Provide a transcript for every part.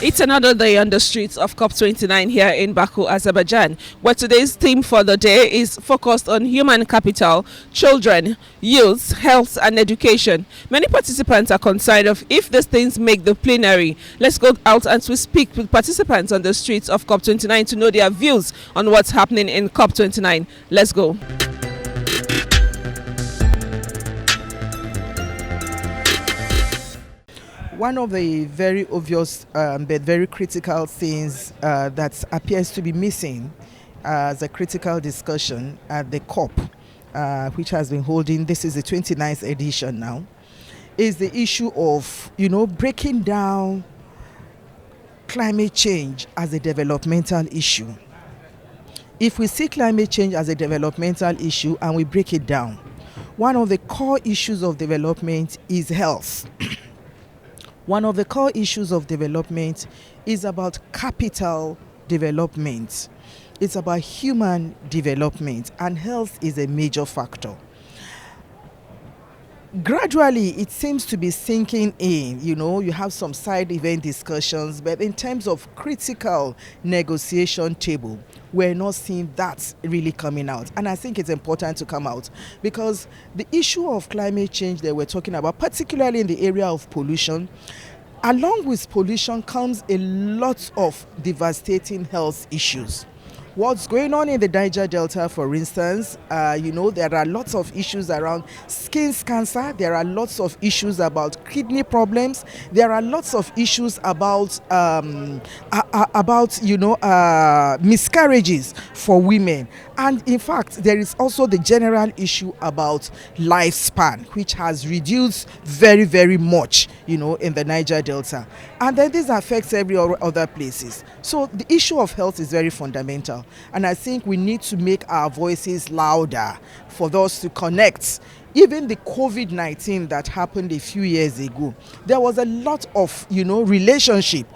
It's another day on the streets of COP29 here in Baku, Azerbaijan, where today's theme for the day is focused on human capital, children, youth, health and education. Many participants are concerned of if these things make the plenary. Let's go out and we speak with participants on the streets of COP29 to know their views on what's happening in COP29. Let's go. One of the very obvious but very critical things that appears to be missing as a critical discussion at the COP, which has been holding, this is the 29th edition now, is the issue of, breaking down climate change as a developmental issue. If we see climate change as a developmental issue and we break it down, one of the core issues of development is health. One of the core issues of development is about capital development. It's about human development, and health is a major factor. Gradually, it seems to be sinking in. You have some side event discussions, but in terms of critical negotiation table, we're not seeing that really coming out. And I think it's important to come out because the issue of climate change that we're talking about, particularly in the area of pollution, along with pollution comes a lot of devastating health issues. What's going on in the Niger Delta, for instance, there are lots of issues around skin cancer. There are lots of issues about kidney problems. There are lots of issues about miscarriages for women. And in fact, there is also the general issue about lifespan, which has reduced very, very much, in the Niger Delta. And then this affects every other places. So the issue of health is very fundamental. And I think we need to make our voices louder for those to connect. Even the COVID-19 that happened a few years ago, there was a lot of, relationship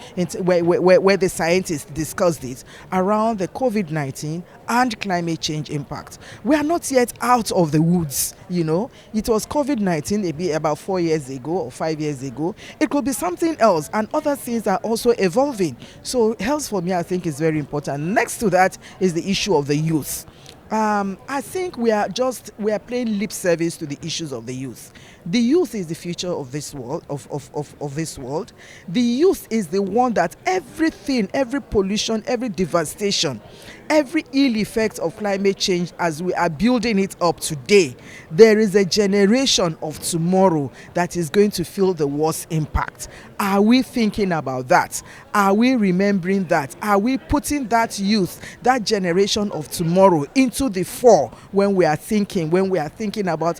where the scientists discussed it around the COVID-19 and climate change impact. We are not yet out of the woods, It was COVID-19 maybe about 4 years ago or 5 years ago. It could be something else, and other things are also evolving. So health for me, I think, is very important. Next to that is the issue of the youth. I think we are playing lip service to the issues of the youth. The youth is the future of this world, of this world. The youth is the one that everything, every pollution, every devastation, every ill effect of climate change as we are building it up today, there is a generation of tomorrow that is going to feel the worst impact. Are we thinking about that? Are we remembering that? Are we putting that youth, that generation of tomorrow into the fore when we are thinking about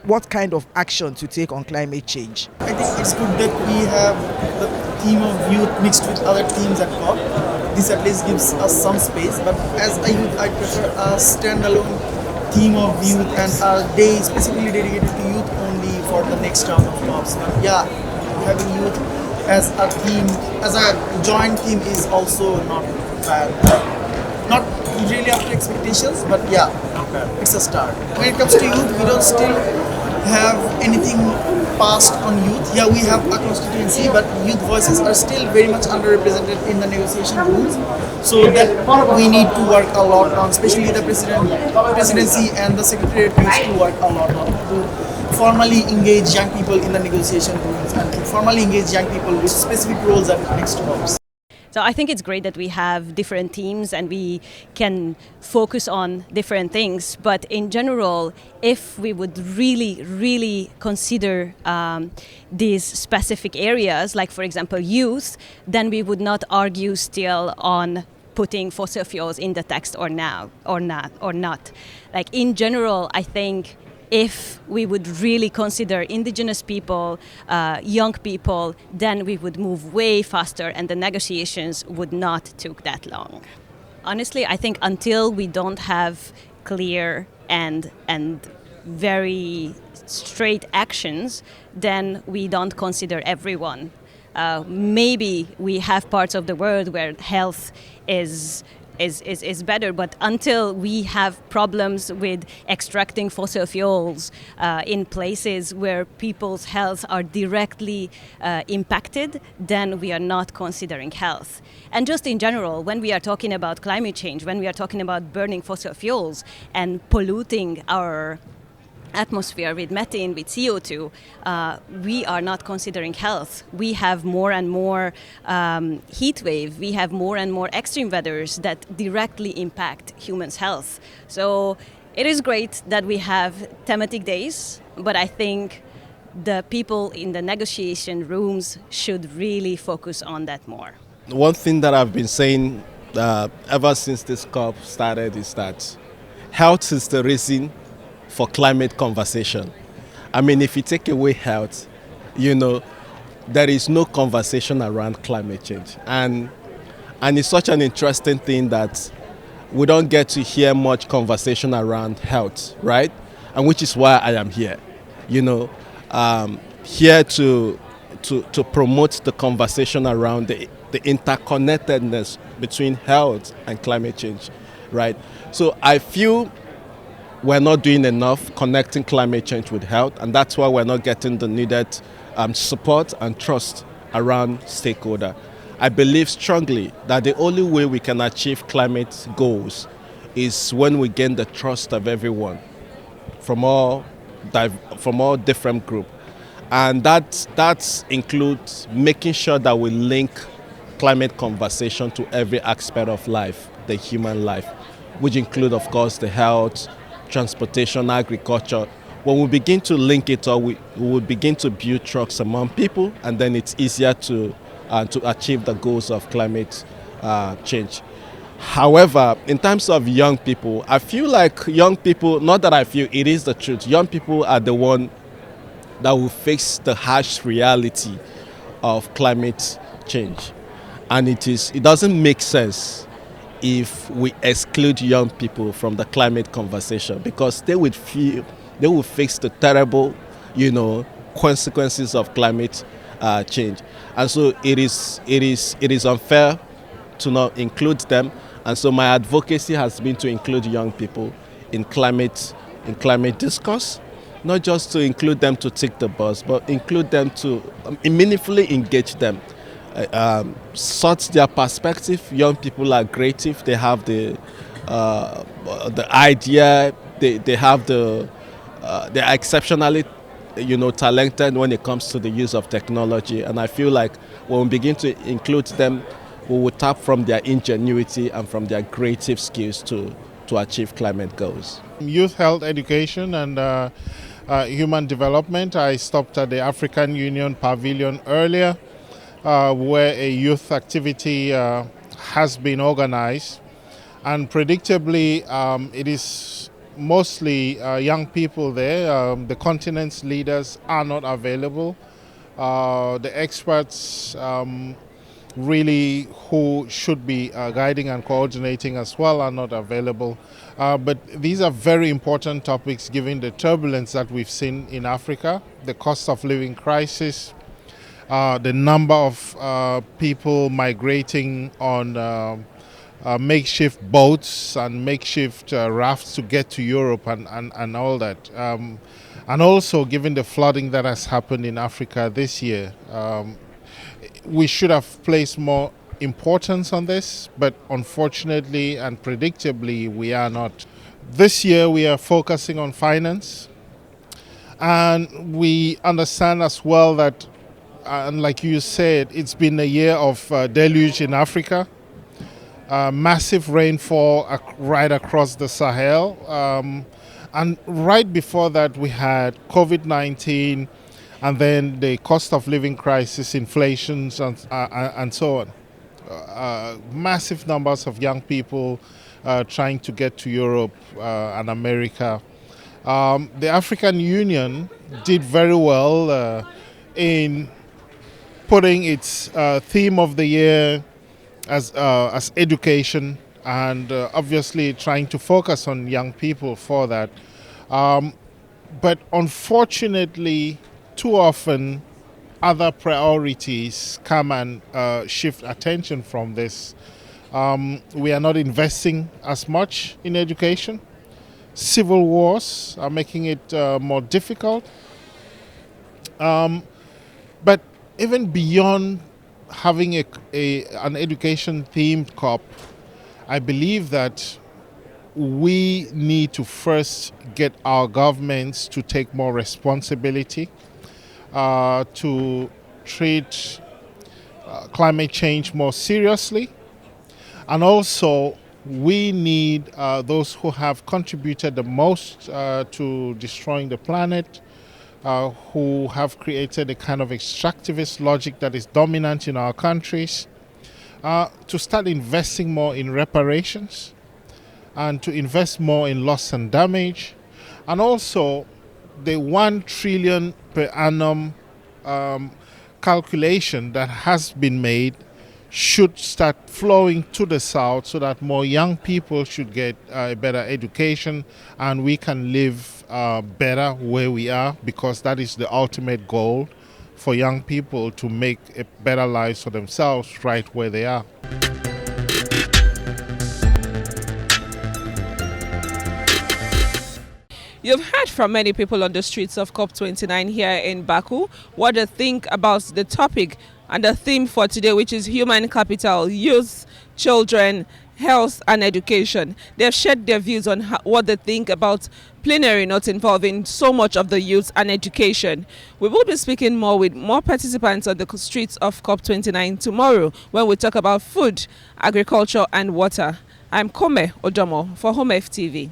what kind of action to take on climate change? I think it's good that we have the theme of youth mixed with other themes at COP. This at least gives us some space, but as a youth, I prefer a standalone theme of youth and a day specifically dedicated to youth only for the next round of COPs. But yeah, having youth as a theme, as a joint theme is also not bad. Not really up to expectations, but yeah, it's a start. When it comes to youth, we don't still have anything passed on youth. Yeah, we have a constituency, but youth voices are still very much underrepresented in the negotiation rooms. So that we need to work a lot on, especially the presidency and the secretariat needs to work a lot on to formally engage young people in the negotiation rooms and to formally engage young people with specific roles at next COPs. So I think it's great that we have different teams and we can focus on different things. But in general, if we would really consider these specific areas, like for example youth, then we would not argue still on putting fossil fuels in the text or not. Like in general, I think if we would really consider indigenous people, young people, then we would move way faster and the negotiations would not take that long. Honestly, I think until we don't have clear and very straight actions, then we don't consider everyone. Maybe we have parts of the world where health is is better. But until we have problems with extracting fossil fuels in places where people's health are directly impacted, then we are not considering health. And just in general, when we are talking about climate change, when we are talking about burning fossil fuels and polluting our atmosphere with methane, with CO2, we are not considering health. We have more and more heat wave. We have more and more extreme weathers that directly impact humans' health. So it is great that we have thematic days, but I think the people in the negotiation rooms should really focus on that more. One thing that I've been saying ever since this COP started is that health is the reason for climate conversation. I mean, if you take away health, there is no conversation around climate change. And it's such an interesting thing that we don't get to hear much conversation around health, right? And which is why I am here, here to promote the conversation around the interconnectedness between health and climate change, right? So I feel we're not doing enough connecting climate change with health, and that's why we're not getting the needed support and trust around stakeholders. I believe strongly that the only way we can achieve climate goals is when we gain the trust of everyone from all different groups. And that includes making sure that we link climate conversation to every aspect of life, the human life, which include, of course, the health, transportation, agriculture. When we begin to link it up, we will begin to build trust among people, and then it's easier to achieve the goals of climate change. However, in terms of young people, I feel like young people, not that I feel, it is the truth, young people are the one that will face the harsh reality of climate change. And it doesn't make sense if we exclude young people from the climate conversation, because they will face the terrible, consequences of climate change. And so it is unfair to not include them. And so my advocacy has been to include young people in climate discourse, not just to include them to tick the box, but include them to meaningfully engage them. Sort their perspective. Young people are creative. They have the idea. They have they are exceptionally, talented when it comes to the use of technology. And I feel like when we begin to include them, we will tap from their ingenuity and from their creative skills to achieve climate goals. Youth health education and human development. I stopped at the African Union Pavilion earlier, where a youth activity has been organized, and predictably it is mostly young people there. The continent's leaders are not available. The experts really who should be guiding and coordinating as well are not available. But these are very important topics given the turbulence that we've seen in Africa, the cost of living crisis, the number of people migrating on makeshift boats and makeshift rafts to get to Europe and all that. And also given the flooding that has happened in Africa this year, we should have placed more importance on this, but unfortunately and predictably we are not. This year we are focusing on finance, and we understand as well that, and like you said, it's been a year of deluge in Africa, massive rainfall right across the Sahel, and right before that we had COVID-19, and then the cost of living crisis, inflation, and so on. Massive numbers of young people trying to get to Europe and America. The African Union did very well in putting its theme of the year as education, and obviously trying to focus on young people for that. But unfortunately, too often other priorities come and shift attention from this. We are not investing as much in education. Civil wars are making it more difficult. But even beyond having an education-themed COP, I believe that we need to first get our governments to take more responsibility, to treat climate change more seriously. And also, we need those who have contributed the most to destroying the planet, who have created a kind of extractivist logic that is dominant in our countries, to start investing more in reparations and to invest more in loss and damage. And also, the 1 trillion per annum calculation that has been made should start flowing to the south so that more young people should get a better education and we can live better where we are, because that is the ultimate goal for young people, to make a better lives for themselves right where they are. You've heard from many people on the streets of COP29 here in Baku what they think about the topic and the theme for today, which is human capital, youth, children, health and education. They've shared their views on what they think about plenary not involving so much of the youth and education. We will be speaking more with more participants on the streets of COP29 tomorrow when we talk about food, agriculture and water. I'm Kome Odomo for HOMEF TV.